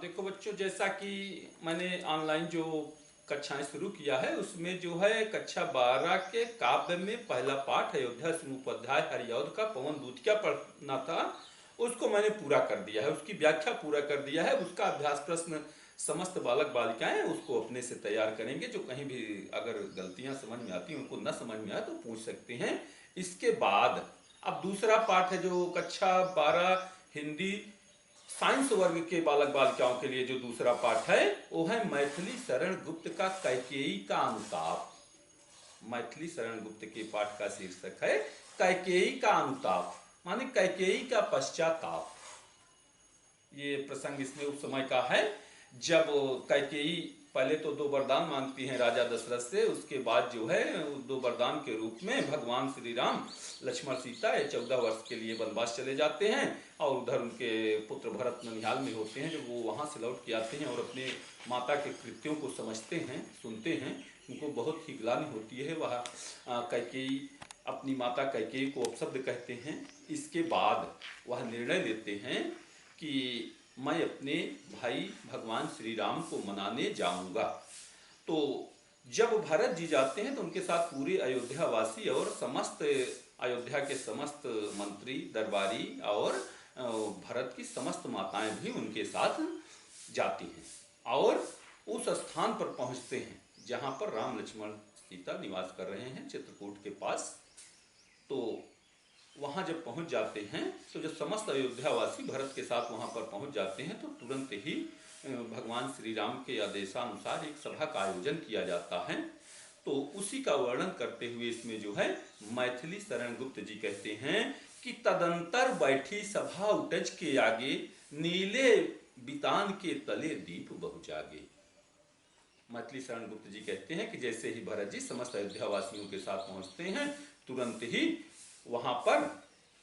देखो बच्चों, जैसा कि मैंने ऑनलाइन जो कक्षाएं शुरू किया है उसमें जो है कक्षा 12 के काव्य में पहला पाठ अयोध्या सिंहोपाध्याय हरिऔध का पवन दूत क्या पढ़ना था उसको मैंने पूरा कर दिया है, उसकी व्याख्या पूरा कर दिया है। उसका अभ्यास प्रश्न समस्त बालक बालिकाएं उसको अपने से तैयार करेंगे। जो कहीं भी अगर गलतियां समझ में आती हैं, उनको न समझ में आए तो पूछ सकते हैं। इसके बाद अब दूसरा पाठ है जो कक्षा 12 हिंदी साइंस वर्ग के बालक बालिकाओं के लिए जो दूसरा पाठ है वो है मैथिली शरण गुप्त का कैकेयी का अनुताप। मैथिली शरण गुप्त के पाठ का शीर्षक है कैकेयी का अनुताप, माने कैकेयी का पश्चाताप। ये प्रसंग इसमें उस समय का है जब कैकेयी पहले तो दो वरदान मांगती हैं राजा दशरथ से, उसके बाद जो है दो वरदान के रूप में भगवान श्री राम लक्ष्मण सीता 14 वर्ष के लिए वनवास चले जाते हैं और उधर उनके पुत्र भरत ननिहाल में होते हैं। जब वो वहाँ से लौट के आते हैं और अपने माता के कृत्यों को समझते हैं, सुनते हैं, उनको बहुत ही ग्लानि होती है। वह कैकेयी अपनी माता कैकेयी को अपशब्द कहते हैं। इसके बाद वह निर्णय लेते हैं कि मैं अपने भाई भगवान श्री राम को मनाने जाऊंगा। तो जब भरत जी जाते हैं तो उनके साथ पूरे अयोध्या वासी और समस्त अयोध्या के समस्त मंत्री दरबारी और भरत की समस्त माताएं भी उनके साथ जाती हैं और उस स्थान पर पहुंचते हैं जहां पर राम लक्ष्मण सीता निवास कर रहे हैं, चित्रकूट के पास। तो वहां जब पहुंच जाते हैं तो जब समस्त अयोध्यावासी भरत के साथ वहां पर पहुंच जाते हैं तो तुरंत ही भगवान श्री राम के आदेशानुसार एक सभा का आयोजन किया जाता है। तो उसी का वर्णन करते हुए इसमें जो है मैथिली शरण गुप्त जी कहते हैं कि तदंतर बैठी सभा उटज के आगे, नीले बितान के तले दीप बहु जागे। मैथिली शरण गुप्त जी कहते हैं कि जैसे ही भरत जी समस्त अयोध्यावासियों के साथ पहुंचते हैं तुरंत ही वहां पर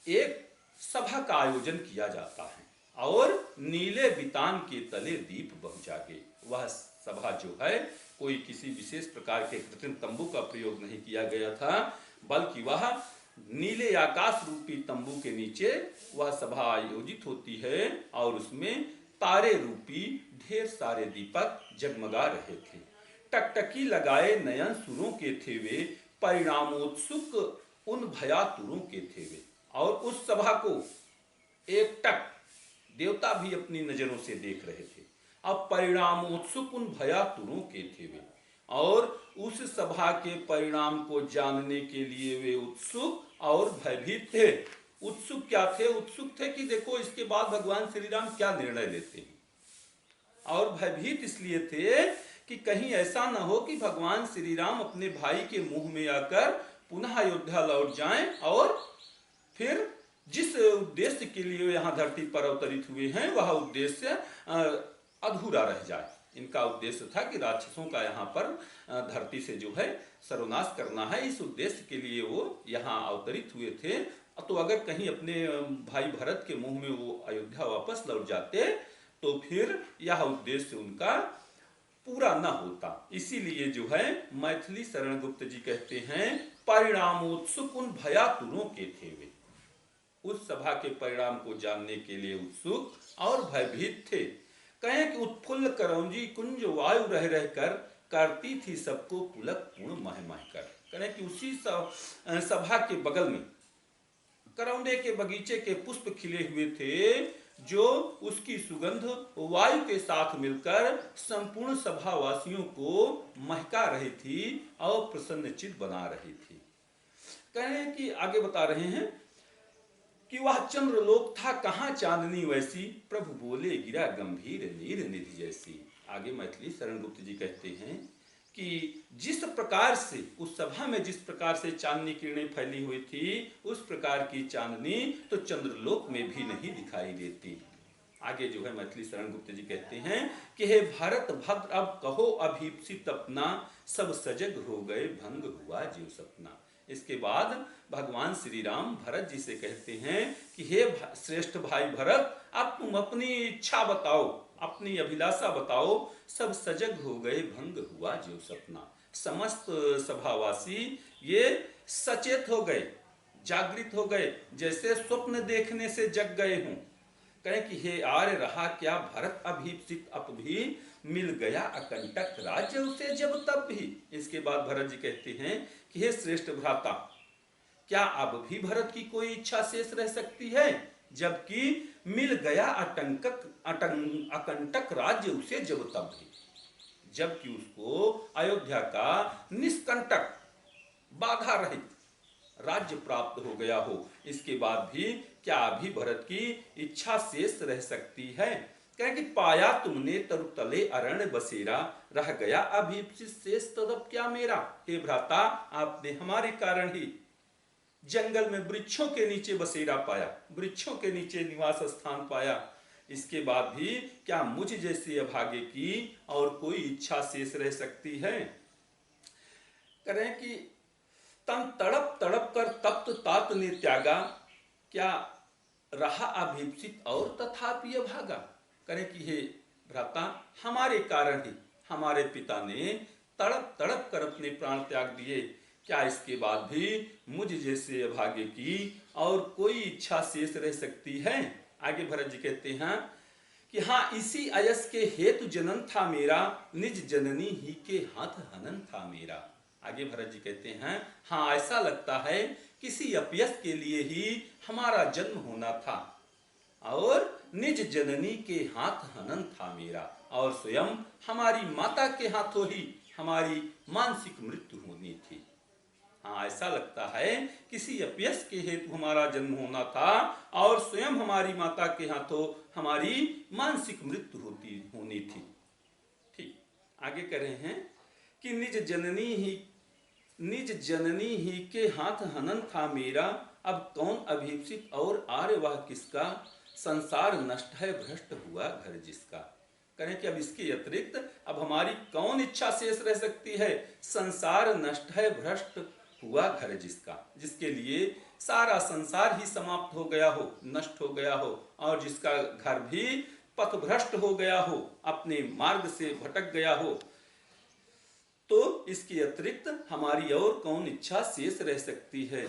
एक सभा का आयोजन किया जाता है और नीले बितान के तले दीप बहु जागे। वह सभा जो है कोई किसी विशेष प्रकार के कृत्रिम तंबू का प्रयोग नहीं किया गया था, बल्कि वह नीले आकाश रूपी तंबू के नीचे वह सभा आयोजित होती है और उसमें तारे रूपी ढेर सारे दीपक जगमगा रहे थे। टकटकी लगाए नयन सुरों के थे वे, परिणामोत्सुक उन भयातुरों के थे वे। और उस सभा को एकटक देवता भी अपनी नजरों से देख रहे थे। अब परिणामोत्सुक उन भयातुरों के थे वे और उस सभा के परिणाम को जानने के लिए वे उत्सुक और भयभीत थे। उत्सुक क्या थे? उत्सुक थे कि देखो इसके बाद भगवान श्री राम क्या निर्णय लेते हैं, और भयभीत इसलिए थे कि कहीं ऐसा न हो कि भगवान श्री राम अपने भाई के मुंह में आकर पुनः अयोध्या लौट जाएं और फिर जिस उद्देश्य के लिए यहाँ धरती पर अवतरित हुए हैं वह उद्देश्य अधूरा रह जाए। इनका उद्देश्य था कि राक्षसों का यहाँ पर धरती से जो है सर्वनाश करना है, इस उद्देश्य के लिए वो यहाँ अवतरित हुए थे। तो अगर कहीं अपने भाई भरत के मुंह में वो अयोध्या वापस लौट जाते तो फिर यह उद्देश्य उनका पूरा न होता। इसीलिए जो है मैथिली शरण गुप्त जी कहते हैं परिणामोत्सुक उन भयातुरों के थे वे, उस सभा के परिणाम को जानने के लिए उत्सुक और भयभीत थे। कहें कि उत्फुल्ल करौंजी कुंज वायु रह रहकर करती थी सबको पुलक पूर्ण मह मह कर। कहें कि उसी सभा के बगल में करौंदे के बगीचे के पुष्प खिले हुए थे जो उसकी सुगंध वायु के साथ मिलकर संपूर्ण सभावासियों को महका रही थी और प्रसन्नचित्त बना रही थी। कहें कि आगे बता रहे हैं कि वह चंद्रलोक था कहाँ चांदनी वैसी, प्रभु बोले गिरा गंभीर नीर निधि जैसी। आगे मैथिली शरण गुप्त जी कहते हैं कि जिस प्रकार से उस सभा में जिस प्रकार से चांदनी किरणें फैली हुई थी उस प्रकार की चांदनी तो चंद्रलोक में भी नहीं दिखाई देती। आगे जो है मैथिली शरण गुप्त जी कहते हैं कि हे भारत भद्र अब कहो अभीप्सित अपना, सब सजग हो गए भंग हुआ जीव सपना। इसके बाद भगवान श्री राम भरत जी से कहते हैं कि हे श्रेष्ठ भाई भरत, अब तुम अपनी इच्छा बताओ, अपनी अभिलाषा बताओ। सब सजग हो गए भंग हुआ जो सपना। समस्त सभावासी ये सचेत हो गए, जागृत हो गए, जैसे स्वप्न देखने से जग गए हों। कहें कि हे आर्य रहा क्या भरत अभीप्सित अप भी, मिल गया अकंटक राज्य उसे जब तब भी। इसके बाद भरत जी कहते हैं कि हे श्रेष्ठ भ्राता, क्या अब भी भरत की कोई इच्छा शेष रह सकती है, जबकि मिल गया अकंटक राज्य उसे जब तब भी, जबकि उसको अयोध्या का निष्कंटक बाधा रहित राज्य प्राप्त हो गया हो। इसके बाद भी क्या अभी भरत की इच्छा शेष रह सकती है। कहें कि पाया तुमने तरुतले अरण्य बसेरा, रह गया अभीप्सित शेष तदब क्या मेरा। हे भ्राता, आपने हमारे कारण ही जंगल में वृक्षों के नीचे बसेरा पाया, वृक्षों के नीचे निवास स्थान पाया। इसके बाद भी क्या मुझ जैसे अभागे की और कोई इच्छा शेष रह सकती है। करें कि तन तड़प तड़प कर तप्त तात ने त्यागा, क्या रहा अभीप्सित और तथापि अभागा। करें कि हे भ्राता, हमारे कारण ही हमारे पिता ने तड़प तड़प कर अपने प्राण त्याग दिए, क्या इसके बाद भी मुझ जैसे अभागे की और कोई इच्छा शेष रह सकती है। आगे भरत जी कहते हैं कि हाँ, इसी अयस के हेतु जनन था मेरा, निज जननी ही के हाथ हनन था मेरा। आगे भरत जी कहते हैं हाँ, ऐसा लगता है किसी अपयस के लिए ही हमारा जन्म होना था और निज जननी के हाथ हनन था मेरा, और स्वयं हमारी माता के हाथों ही हमारी मानसिक मृत्यु होनी थी। हाँ, ऐसा लगता है किसी अपयस के हेतु हमारा जन्म होना था और स्वयं हमारी माता के हाथों हमारी मानसिक मृत्यु होनी थी। ठीक, आगे कह रहे हैं कि निज जननी ही के हाथ हनन था मेरा, अब कौन अभीप्सित और आर्य वह किसका, संसार नष्ट है भ्रष्ट हुआ घर जिसका। कहें कि अब इसके अतिरिक्त अब हमारी कौन इच्छा शेष रह सकती है। संसार नष्ट है भ्रष्ट हुआ घर जिसका, जिसके लिए सारा संसार ही समाप्त हो गया हो, नष्ट हो गया हो, और जिसका घर भी पथभ्रष्ट हो गया हो, अपने मार्ग से भटक गया हो, तो इसके अतिरिक्त हमारी और कौन इच्छा शेष रह सकती है।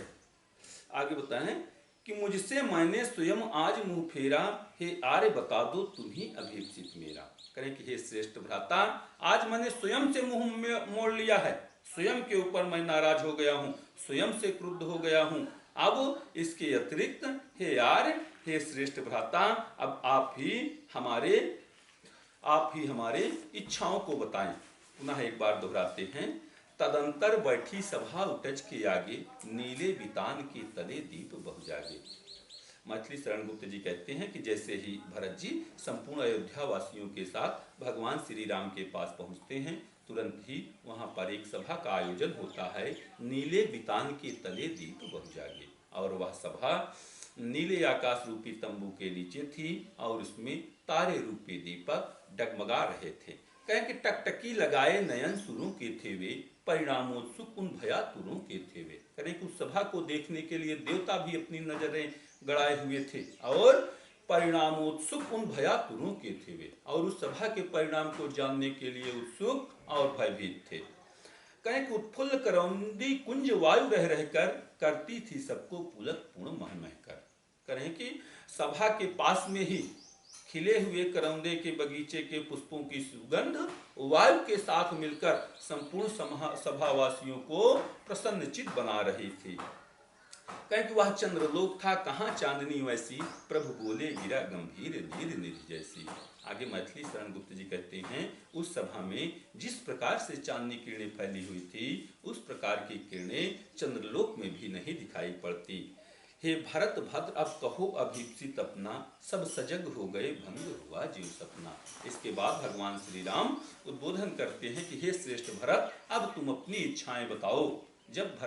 आगे बताएं कि मुझसे मैंने स्वयं आज मुंह फेरा, हे आर्य बता दो तुम्ही अभीप्सित मेरा। करें कि हे श्रेष्ठ भ्राता, आज मैंने स्वयं से मुंह मोड़ लिया है, स्वयं के ऊपर मैं नाराज हो गया हूँ, स्वयं से क्रुद्ध हो गया हूँ। अब इसके अतिरिक्त हे आर्य, हे श्रेष्ठ भ्राता, अब आप ही हमारे इच्छाओं को बताएं। पुनः एक बार दोहराते हैं। तदंतर बैठी सभा उटज के आगे, नीले बितान के तले दीप बहु जागे। मैथिली शरण गुप्त जी कहते हैं कि जैसे ही भरत जी संपूर्ण अयोध्या वासियों के साथ भगवान श्री राम के पास पहुंचते हैं, तुरंत ही वहां पर एक सभा का आयोजन होता है, नीले बितान के तले दीप बहु जागे। और वह सभा नीले आकाश रूपी तंबू के नीचे थी और उसमें तारे रूपी दीपक डगमगा रहे थे। कहें कि टकटकी लगाए नयन सुरों के थे वे, परिणामोत्सुक उन भया तुरों के थे वे। करें कि उस सभा को देखने के लिए देवता भी अपनी नजरें गड़ाए हुए थे और परिणामोत्सुक उन भया तुरों के थे वे, और उस सभा के परिणाम को जानने के लिए उत्सुक और भयभीत थे। कहें कि उत्फुल्ल करौंदी कुंज वायु रह रहकर करती थी सबको पुलक पूर्ण मह महकर। करें कि सभा के पास में ही खिले हुए करौंदे के बगीचे के पुष्पों की सुगंध वायु के साथ मिलकर संपूर्ण सभावासियों को प्रसन्नचित बना रही थी। कहें कि वह चंद्रलोक था, कहाँ चांदनी वैसी, प्रभु बोले गिरा गंभीर नीर निधि जैसी। आगे मैथिली शरण गुप्त जी कहते हैं उस सभा में जिस प्रकार से चांदनी किरणें फैली हुई थी, उस प्रकार की किरणें चंद्रलोक में भी नहीं दिखाई पड़ती। हे भरत भद्र अब कहो अभीप्सित अपना, सब सजग हो गए भंग हुआ जीव सपना। इसके बाद भगवान श्री राम उद्बोधन करते हैं कि हे श्रेष्ठ भरत, अब तुम अपनी इच्छाएं बताओ। जब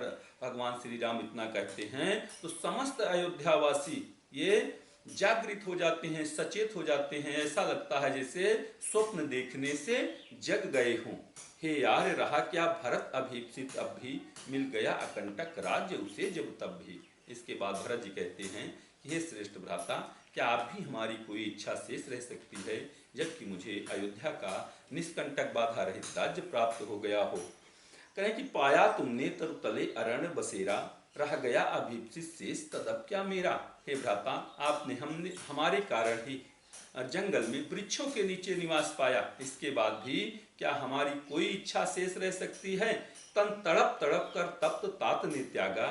भगवान श्री राम इतना कहते हैं तो समस्त अयोध्यावासी ये जागृत हो जाते हैं, सचेत हो जाते हैं। ऐसा लगता है जैसे स्वप्न देखने से जग गए हों। हे आर्य रहा क्या भरत अभीप्सित अब भी, मिल गया अकंटक राज्य उसे जब तब भी। इसके बाद भरत जी कहते हैं कि हे श्रेष्ठ भ्राता, क्या आप भी हमारी कोई इच्छा शेष रह सकती है, जबकि मुझे अयोध्या का निष्कंटक बाधा रहित राज्य प्राप्त हो गया हो। कहें कि पाया तुमने तरुतले अरण्य बसेरा, रह गया अभीप्सित शेष तदब क्या मेरा। हे भ्राता, आपने हमने हमारे कारण ही जंगल में वृक्षों के नीचे निवास पाया, इसके बाद भी क्या हमारी कोई इच्छा शेष रह सकती है? तन तड़प तड़प कर तप्त तात ने त्यागा,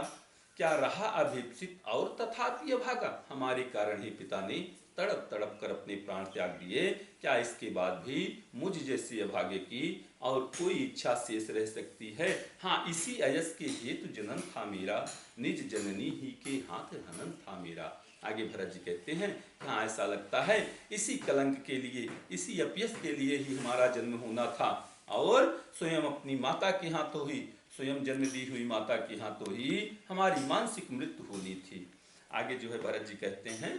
क्या रहा अभीप्सित और तथापि अभागा। हमारे कारण ही पिता ने तड़प तड़प कर अपने प्राण त्याग दिए, क्या इसके बाद भी मुझ जैसे अभागे की और कोई इच्छा शेष रह सकती है? हाँ, इसी अयस के हेतु जनन था मेरा, निज जननी ही के हाथ हनन था मेरा। आगे भरत जी कहते हैं, हाँ ऐसा लगता है इसी कलंक के लिए, इसी अपयस के लिए ही हमारा जन्म होना था, और स्वयं अपनी माता के हाथों ही, स्वयं जन्म दी हुई माता के हाथों ही हमारी मानसिक मृत्यु होनी थी। आगे जो है भरत जी कहते हैं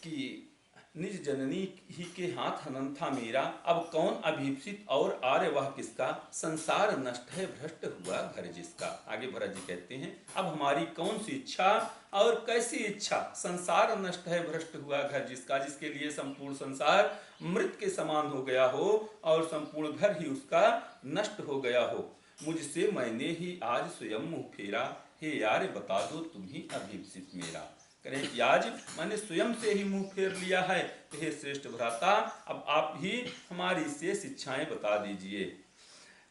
कि निज जननी ही के हाथ हनन था मेरा, अब कौन अभीप्सित और आर्य वह किसका, संसार नष्ट है भ्रष्ट हुआ घर जिसका। आगे भरत जी कहते हैं, अब हमारी कौन सी इच्छा और कैसी इच्छा, संसार नष्ट है भ्रष्ट हुआ घर जिसका, जिसके लिए संपूर्ण संसार मृत के समान हो गया हो और संपूर्ण घर ही उसका नष्ट हो गया हो। मुझसे मैंने ही आज स्वयं मुँह फेरा, हे यार बता दो तुम ही अभीप्सित मेरा। करें कि आज मैंने स्वयं से ही मुंह फेर लिया है, तो हे श्रेष्ठ भ्राता, अब आप ही हमारी शेष इच्छाएं बता दीजिए।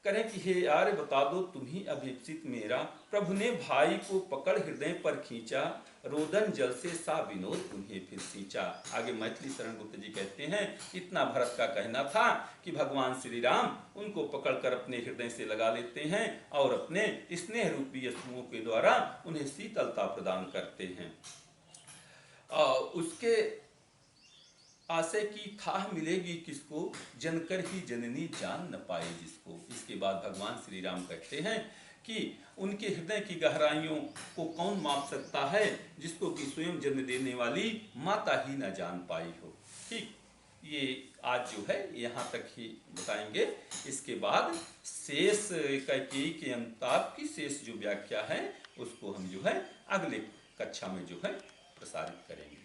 करें कि हे यार बता दो तुम ही अभीप्सित मेरा। प्रभु ने भाई को पकड़ हृदय पर खींचा, रोदन जल से सा विनोद उन्हें फिर सींचा। आगे मैथिली शरण गुप्त जी कहते हैं, इतना भरत का कहना था कि भगवान श्री राम उनको पकड़कर अपने हृदय से लगा लेते हैं और अपने स्नेह रूपी अश्रुओं के द्वारा उन्हें शीतलता प्रदान करते हैं। उसके आशय की थाह मिलेगी किसको, जनकर ही जननी जान न पाए जिसको। इसके बाद भगवान श्री राम कहते हैं कि उनके हृदय की गहराइयों को कौन माप सकता है, जिसको कि स्वयं जन्म देने वाली माता ही न जान पाई हो। ठीक, ये आज जो है यहाँ तक ही बताएंगे। इसके बाद शेष कैकेयी के अंताप की शेष जो व्याख्या है उसको हम जो है अगले कक्षा में जो है प्रसारित करेंगे।